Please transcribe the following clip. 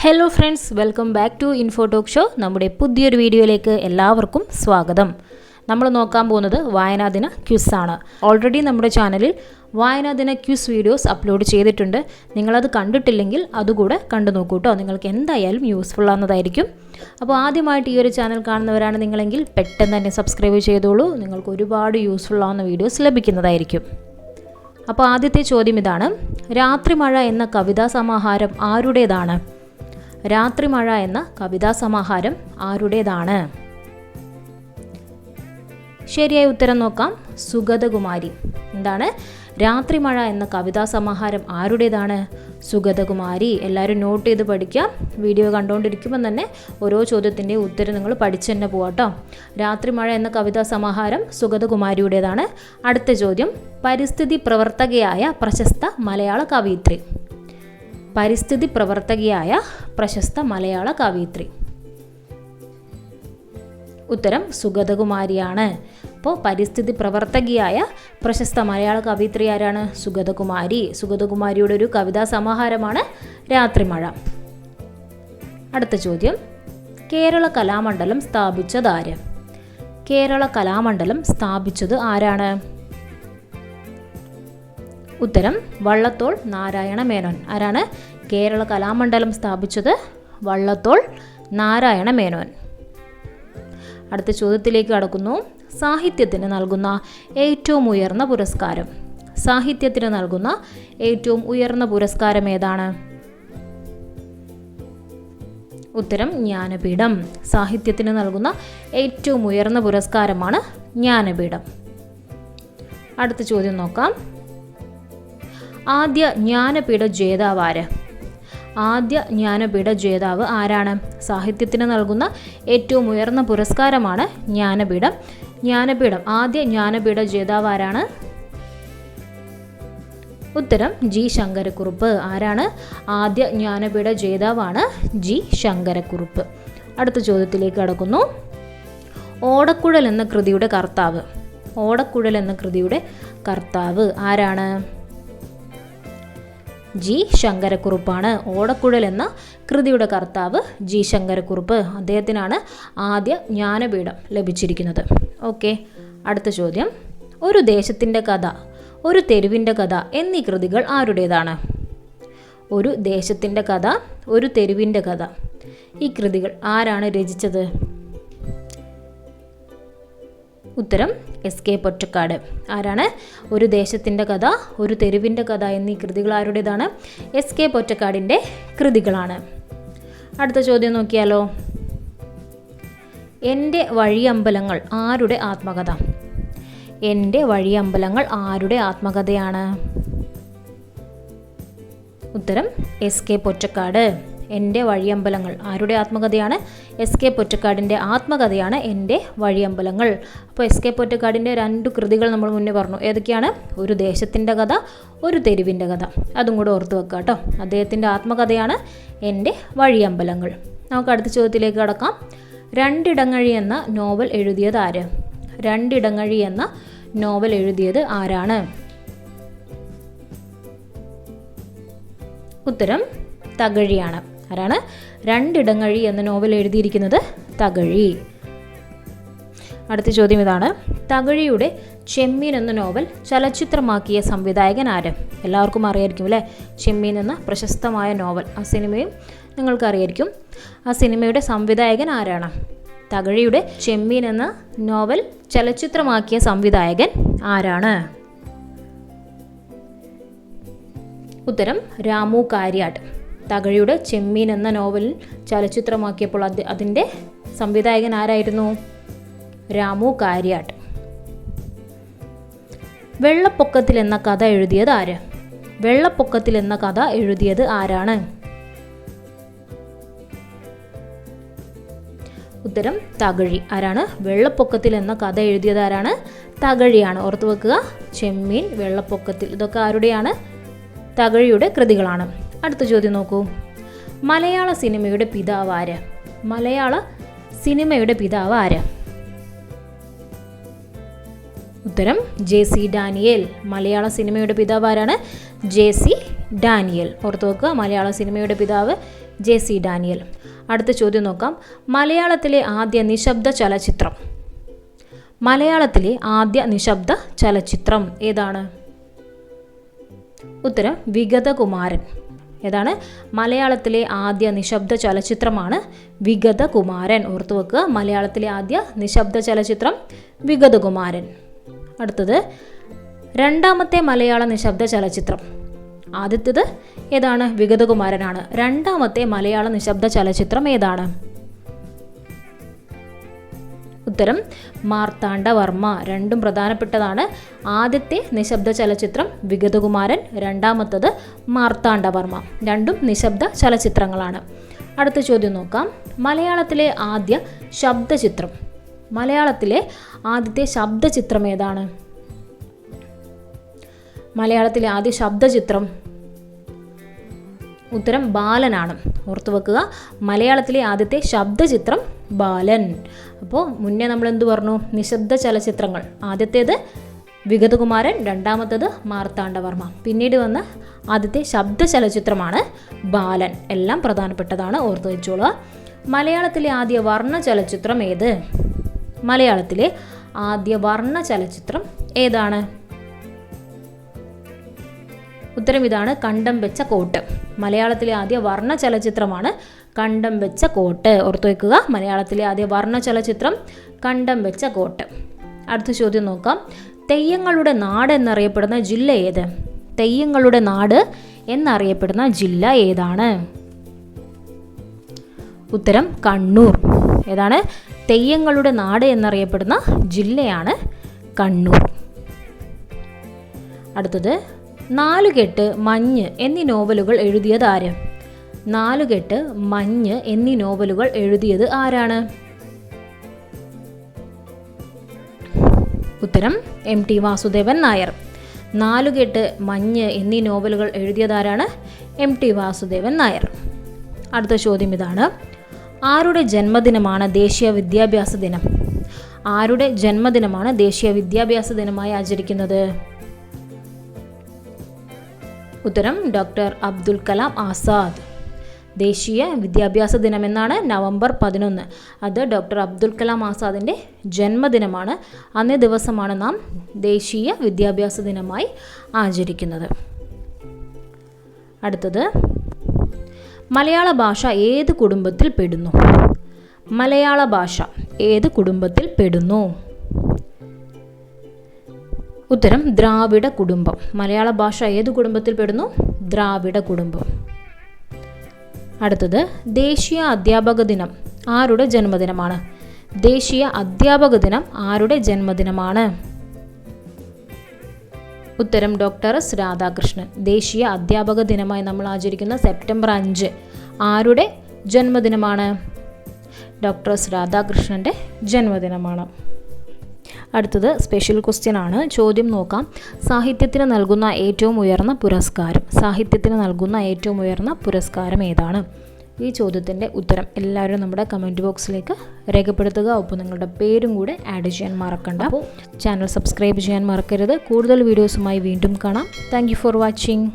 Hello friends, welcome back to Info Talk show. നമ്മുടെ പുതിയൊരു വീഡിയോയിലേക്ക് എല്ലാവർക്കും സ്വാഗതം. നമ്മൾ നോക്കാൻ പോകുന്നത് വായനാ ദിന ക്വിസാണ്. ഓൾറെഡി നമ്മുടെ ചാനലിൽ വായനാ ദിന ക്വിസ് വീഡിയോസ് അപ്ലോഡ് ചെയ്തിട്ടുണ്ട്. നിങ്ങളത് കണ്ടിട്ടില്ലെങ്കിൽ അതുകൂടെ കണ്ടു നോക്കൂ കേട്ടോ. നിങ്ങൾക്ക് എന്തായാലും യൂസ്ഫുൾ ആവുന്നതായിരിക്കും. അപ്പോൾ ആദ്യമായിട്ട് ഈ ഒരു ചാനൽ കാണുന്നവരാണ് നിങ്ങളെങ്കിൽ പെട്ടെന്ന് തന്നെ സബ്സ്ക്രൈബ് ചെയ്തോളൂ. നിങ്ങൾക്ക് ഒരുപാട് യൂസ്ഫുൾ ആവുന്ന വീഡിയോസ് ലഭിക്കുന്നതായിരിക്കും. അപ്പോൾ ആദ്യത്തെ ചോദ്യം ഇതാണ്: രാത്രിമഴ എന്ന കവിതാ സമാഹാരം ആരുടേതാണ്? രാത്രിമഴ എന്ന കവിതാ സമാഹാരം ആരുടേതാണ്? ശരിയായ ഉത്തരം നോക്കാം. സുഗതകുമാരി. എന്താണ്? രാത്രിമഴ എന്ന കവിതാ സമാഹാരം ആരുടേതാണ്? സുഗതകുമാരി. എല്ലാവരും നോട്ട് ചെയ്ത് പഠിക്കാം. വീഡിയോ കണ്ടുകൊണ്ടിരിക്കുമ്പോൾ തന്നെ ഓരോ ചോദ്യത്തിൻ്റെ ഉത്തരം നിങ്ങൾ പഠിച്ചു തന്നെ പോകാട്ടോ. രാത്രിമഴ എന്ന കവിതാ സമാഹാരം സുഗതകുമാരിയുടേതാണ്. അടുത്ത ചോദ്യം: പരിസ്ഥിതി പ്രവർത്തകയായ പ്രശസ്ത മലയാള കവയിത്രി. പരിസ്ഥിതി പ്രവർത്തകയായ പ്രശസ്ത മലയാള കവയിത്രി. ഉത്തരം സുഗതകുമാരിയാണ്. അപ്പോൾ പരിസ്ഥിതി പ്രവർത്തകയായ പ്രശസ്ത മലയാള കവയിത്രി ആരാണ്? സുഗതകുമാരി. സുഗതകുമാരിയുടെ ഒരു കവിതാ സമാഹാരമാണ് രാത്രിമഴ. അടുത്ത ചോദ്യം: കേരള കലാമണ്ഡലം സ്ഥാപിച്ചത് ആര്? കേരള കലാമണ്ഡലം സ്ഥാപിച്ചത് ആരാണ്? ഉത്തരം വള്ളത്തോൾ നാരായണ മേനോൻ. ആരാണ് കേരള കലാമണ്ഡലം സ്ഥാപിച്ചത്? വള്ളത്തോൾ നാരായണ മേനോൻ. അടുത്ത ചോദ്യത്തിലേക്ക് കടക്കുന്നു. സാഹിത്യത്തിന് നൽകുന്ന ഏറ്റവും ഉയർന്ന പുരസ്കാരം. സാഹിത്യത്തിന് നൽകുന്ന ഏറ്റവും ഉയർന്ന പുരസ്കാരം ഏതാണ്? ഉത്തരം ജ്ഞാനപീഠം. സാഹിത്യത്തിന് നൽകുന്ന ഏറ്റവും ഉയർന്ന പുരസ്കാരമാണ് ജ്ഞാനപീഠം. അടുത്ത ചോദ്യം നോക്കാം. ആദ്യ ജ്ഞാനപീഠ ജേതാവ് ആര്? ആദ്യ ജ്ഞാനപീഠ ജേതാവ് ആരാണ്? സാഹിത്യത്തിന് നൽകുന്ന ഏറ്റവും ഉയർന്ന പുരസ്കാരമാണ് ജ്ഞാനപീഠം. ആദ്യ ജ്ഞാനപീഠ ജേതാവ് ആരാണ്? ഉത്തരം ജി ശങ്കരക്കുറുപ്പ്. ആരാണ്? ആദ്യ ജ്ഞാനപീഠ ജേതാവാണ് ജി ശങ്കരക്കുറുപ്പ്. അടുത്ത ചോദ്യത്തിലേക്ക് കടക്കുന്നു. ഓടക്കുഴൽ എന്ന കൃതിയുടെ കർത്താവ്. ഓടക്കുഴൽ എന്ന കൃതിയുടെ കർത്താവ് ആരാണ്? ജി ശങ്കരക്കുറുപ്പാണ്. ഓടക്കുഴൽ എന്ന കൃതിയുടെ കർത്താവ് ജി ശങ്കരക്കുറുപ്പ്. അദ്ദേഹത്തിനാണ് ആദ്യ ജ്ഞാനപീഠം ലഭിച്ചിരിക്കുന്നത്. ഓക്കെ. അടുത്ത ചോദ്യം: ഒരു ദേശത്തിൻ്റെ കഥ, ഒരു തെരുവിൻ്റെ കഥ എന്നീ കൃതികൾ ആരുടേതാണ്? ഒരു ദേശത്തിൻ്റെ കഥ, ഒരു തെരുവിൻ്റെ കഥ, ഈ കൃതികൾ ആരാണ് രചിച്ചത്? ഉത്തരം എസ് കെ പൊറ്റക്കാട്. ആരാണ്? ഒരു ദേശത്തിൻ്റെ കഥ, ഒരു തെരുവിൻ്റെ കഥ എന്നീ കൃതികൾ ആരുടേതാണ്? എസ് കെ പൊറ്റക്കാടിൻ്റെ കൃതികളാണ്. അടുത്ത ചോദ്യം നോക്കിയാലോ. എൻ്റെ വഴിയമ്പലങ്ങൾ ആരുടെ ആത്മകഥ? എൻ്റെ വഴിയമ്പലങ്ങൾ ആരുടെ ആത്മകഥയാണ്? ഉത്തരം എസ് കെ പൊറ്റക്കാട്. എൻ്റെ വഴിയമ്പലങ്ങൾ ആരുടെ ആത്മകഥയാണ്? എസ് കെ പൊറ്റക്കാടിൻ്റെ ആത്മകഥയാണ് എൻ്റെ വഴിയമ്പലങ്ങൾ. അപ്പോൾ എസ് കെ പൊറ്റക്കാടിൻ്റെ 2 കൃതികൾ നമ്മൾ മുന്നേ പറഞ്ഞു. ഏതൊക്കെയാണ്? ഒരു ദേശത്തിൻ്റെ കഥ, ഒരു തെരുവിൻ്റെ കഥ. അതും കൂടെ ഓർത്ത് വെക്കുക കേട്ടോ. അദ്ദേഹത്തിൻ്റെ ആത്മകഥയാണ് എൻ്റെ വഴിയമ്പലങ്ങൾ. നമുക്ക് അടുത്ത ചോദ്യത്തിലേക്ക് കടക്കാം. രണ്ടിടങ്ങഴി എന്ന നോവൽ എഴുതിയത് ആര്? രണ്ടിടങ്ങഴി എന്ന നോവൽ എഴുതിയത് ആരാണ്? ഉത്തരം തകഴിയാണ്. ആരാണ്? രണ്ടിടങ്ങഴി എന്ന നോവൽ എഴുതിയിരിക്കുന്നത് തകഴി. അടുത്ത ചോദ്യം ഇതാണ്: തകഴിയുടെ ചെമ്മീൻ എന്ന നോവൽ ചലച്ചിത്രമാക്കിയ സംവിധായകൻ ആര്? എല്ലാവർക്കും അറിയായിരിക്കും അല്ലേ? ചെമ്മീൻ എന്ന പ്രശസ്തമായ നോവൽ, ആ സിനിമയും നിങ്ങൾക്ക് അറിയായിരിക്കും. ആ സിനിമയുടെ സംവിധായകൻ ആരാണ്? തകഴിയുടെ ചെമ്മീൻ എന്ന നോവൽ ചലച്ചിത്രമാക്കിയ സംവിധായകൻ ആരാണ്? ഉത്തരം രാമു കാര്യാട്ട്. തകഴിയുടെ ചെമ്മീൻ എന്ന നോവൽ ചലച്ചിത്രമാക്കിയപ്പോൾ അതിൻ്റെ സംവിധായകൻ ആരായിരുന്നു? രാമു കാര്യാട്ട്. വെള്ളപ്പൊക്കത്തിൽ എന്ന കഥ എഴുതിയത് ആര്? വെള്ളപ്പൊക്കത്തിൽ എന്ന കഥ എഴുതിയത് ആരാണ്? ഉത്തരം തകഴി. ആരാണ്? വെള്ളപ്പൊക്കത്തിൽ എന്ന കഥ എഴുതിയത് ആരാണ്? തകഴിയാണ്. ഓർത്തു വെക്കുക. ചെമ്മീൻ, വെള്ളപ്പൊക്കത്തിൽ, ഇതൊക്കെ ആരുടെയാണ്? തകഴിയുടെ കൃതികളാണ്. അടുത്ത ചോദ്യം നോക്കൂ. മലയാള സിനിമയുടെ പിതാവ് ആര്? മലയാള സിനിമയുടെ പിതാവ് ആര്? ഉത്തരം ജെ സി ഡാനിയേൽ. മലയാള സിനിമയുടെ പിതാവ് ആരാണ്? J C Daniel. ഓർത്ത് വെക്കുക. മലയാള സിനിമയുടെ പിതാവ് JC ഡാനിയൽ. അടുത്ത ചോദ്യം നോക്കാം. മലയാളത്തിലെ ആദ്യ നിശബ്ദ ചലച്ചിത്രം. മലയാളത്തിലെ ആദ്യ നിശബ്ദ ചലച്ചിത്രം ഏതാണ്? ഉത്തരം വിഗതകുമാരൻ. ഏതാണ്? മലയാളത്തിലെ ആദ്യ നിശബ്ദ ചലച്ചിത്രമാണ് വിഗതകുമാരൻ. ഓർത്തു വെക്കുക, മലയാളത്തിലെ ആദ്യ നിശബ്ദ ചലച്ചിത്രം വിഗതകുമാരൻ. അടുത്തത് രണ്ടാമത്തെ മലയാള നിശബ്ദ ചലച്ചിത്രം. ആദ്യത്തേത് ഏതാണ്? വിഗതകുമാരനാണ്. രണ്ടാമത്തെ മലയാള നിശബ്ദ ചലച്ചിത്രം ഏതാണ്? ഉത്തരം മാർത്താണ്ഡവർമ്മ. രണ്ടും പ്രധാനപ്പെട്ടതാണ്. ആദ്യത്തെ നിശബ്ദ ചലച്ചിത്രം വിഗതകുമാരൻ, രണ്ടാമത്തത് മാർത്താണ്ഡവർമ്മ. രണ്ടും നിശബ്ദ ചലച്ചിത്രങ്ങളാണ്. അടുത്ത ചോദ്യം നോക്കാം. മലയാളത്തിലെ ആദ്യ ശബ്ദചിത്രം. മലയാളത്തിലെ ആദ്യത്തെ ശബ്ദചിത്രം ഏതാണ്? മലയാളത്തിലെ ആദ്യ ശബ്ദചിത്രം ഉത്തരം ബാലനാണ്. ഓർത്തു വെക്കുക, മലയാളത്തിലെ ആദ്യത്തെ ശബ്ദചിത്രം ബാലൻ. അപ്പോൾ മുന്നേ നമ്മൾ എന്തു പറഞ്ഞു? നിശബ്ദ ചലച്ചിത്രങ്ങൾ. ആദ്യത്തേത് വിഗതകുമാരൻ, രണ്ടാമത്തേത് മാർത്താണ്ഡവർമ്മ. പിന്നീട് വന്ന ആദ്യത്തെ ശബ്ദ ചലച്ചിത്രമാണ് ബാലൻ. എല്ലാം പ്രധാനപ്പെട്ടതാണ്, ഓർത്തു വെച്ചോളുക. മലയാളത്തിലെ ആദ്യ വർണ്ണ ചലച്ചിത്രം ഏത്? മലയാളത്തിലെ ആദ്യ വർണ്ണ ചലച്ചിത്രം ഏതാണ്? ഉത്തരം ഇതാണ്, കണ്ടം വെച്ച കോട്ട്. മലയാളത്തിലെ ആദ്യ വർണ്ണ ചലച്ചിത്രമാണ് കണ്ടം വെച്ച കോട്ട്. ഓർത്തു വയ്ക്കുക, മലയാളത്തിലെ ആദ്യ വർണ്ണ ചലച്ചിത്രം കണ്ടം വെച്ച കോട്ട്. അടുത്ത ചോദ്യം നോക്കാം. തെയ്യങ്ങളുടെ നാട് എന്നറിയപ്പെടുന്ന ജില്ല ഏത്? തെയ്യങ്ങളുടെ നാട് എന്നറിയപ്പെടുന്ന ജില്ല ഏതാണ്? ഉത്തരം കണ്ണൂർ. ഏതാണ്? തെയ്യങ്ങളുടെ നാട് എന്നറിയപ്പെടുന്ന ജില്ലയാണ് കണ്ണൂർ. അടുത്തത് നാലുകെട്ട്, മഞ്ഞ് എന്നീ നോവലുകൾ എഴുതിയത് ആര്? നാലുകെട്ട്, മഞ്ഞ് എന്നീ നോവലുകൾ എഴുതിയത് ആരാണ്? ഉത്തരം MT വാസുദേവൻ നായർ. നാലുകെട്ട്, മഞ്ഞ് എന്നീ നോവലുകൾ എഴുതിയതാരാണ്? MT വാസുദേവൻ നായർ. അടുത്ത ചോദ്യം ഇതാണ്. ആരുടെ ജന്മദിനമാണ് ദേശീയ വിദ്യാഭ്യാസ ദിനം? ആരുടെ ജന്മദിനമാണ് ദേശീയ വിദ്യാഭ്യാസ ദിനമായി ആചരിക്കുന്നത്? ഉത്തരം ഡോക്ടർ അബ്ദുൽ കലാം ആസാദ്. ദേശീയ വിദ്യാഭ്യാസ ദിനം എന്നാണ് നവംബർ 11. അത് ഡോക്ടർ അബ്ദുൽ കലാം ആസാദിൻ്റെ ജന്മദിനമാണ്. അന്നേ ദിവസമാണ് നാം ദേശീയ വിദ്യാഭ്യാസ ദിനമായി ആചരിക്കുന്നത്. അടുത്തത് മലയാള ഭാഷ ഏത് കുടുംബത്തിൽ പെടുന്നു? മലയാള ഭാഷ ഏത് കുടുംബത്തിൽ പെടുന്നു? ഉത്തരം ദ്രാവിഡ കുടുംബം. മലയാള ഭാഷ ഏത് കുടുംബത്തിൽ പെടുന്നു? ദ്രാവിഡ കുടുംബം. അടുത്തത് ദേശീയ അധ്യാപക ദിനം ആരുടെ ജന്മദിനമാണ്? ദേശീയ അധ്യാപക ദിനം ആരുടെ ജന്മദിനമാണ്? ഉത്തരം ഡോക്ടർ S രാധാകൃഷ്ണൻ. ദേശീയ അധ്യാപക ദിനമായി നമ്മൾ ആചരിക്കുന്ന സെപ്റ്റംബർ 5 ആരുടെ ജന്മദിനമാണ്? ഡോക്ടർ S രാധാകൃഷ്ണൻ്റെ ജന്മദിനമാണ്. അടുത്തത് സ്പെഷ്യൽ ക്വസ്റ്റ്യൻ ആണ്. ചോദ്യം നോക്കാം. സാഹിത്യത്തിന് നൽകുന്ന ഏറ്റവും ഉയർന്ന പുരസ്കാരം. സാഹിത്യത്തിന് നൽകുന്ന ഏറ്റവും ഉയർന്ന പുരസ്കാരം ഏതാണ്? ഈ ചോദ്യത്തിൻ്റെ ഉത്തരം എല്ലാവരും നമ്മുടെ കമൻറ്റ് ബോക്സിലേക്ക് രേഖപ്പെടുത്തുക. ഒപ്പം നിങ്ങളുടെ പേരും കൂടെ ആഡ് ചെയ്യാൻ മറക്കണ്ട. അപ്പോൾ ചാനൽ സബ്സ്ക്രൈബ് ചെയ്യാൻ മറക്കരുത്. കൂടുതൽ വീഡിയോസുമായി വീണ്ടും കാണാം. Thank you for watching.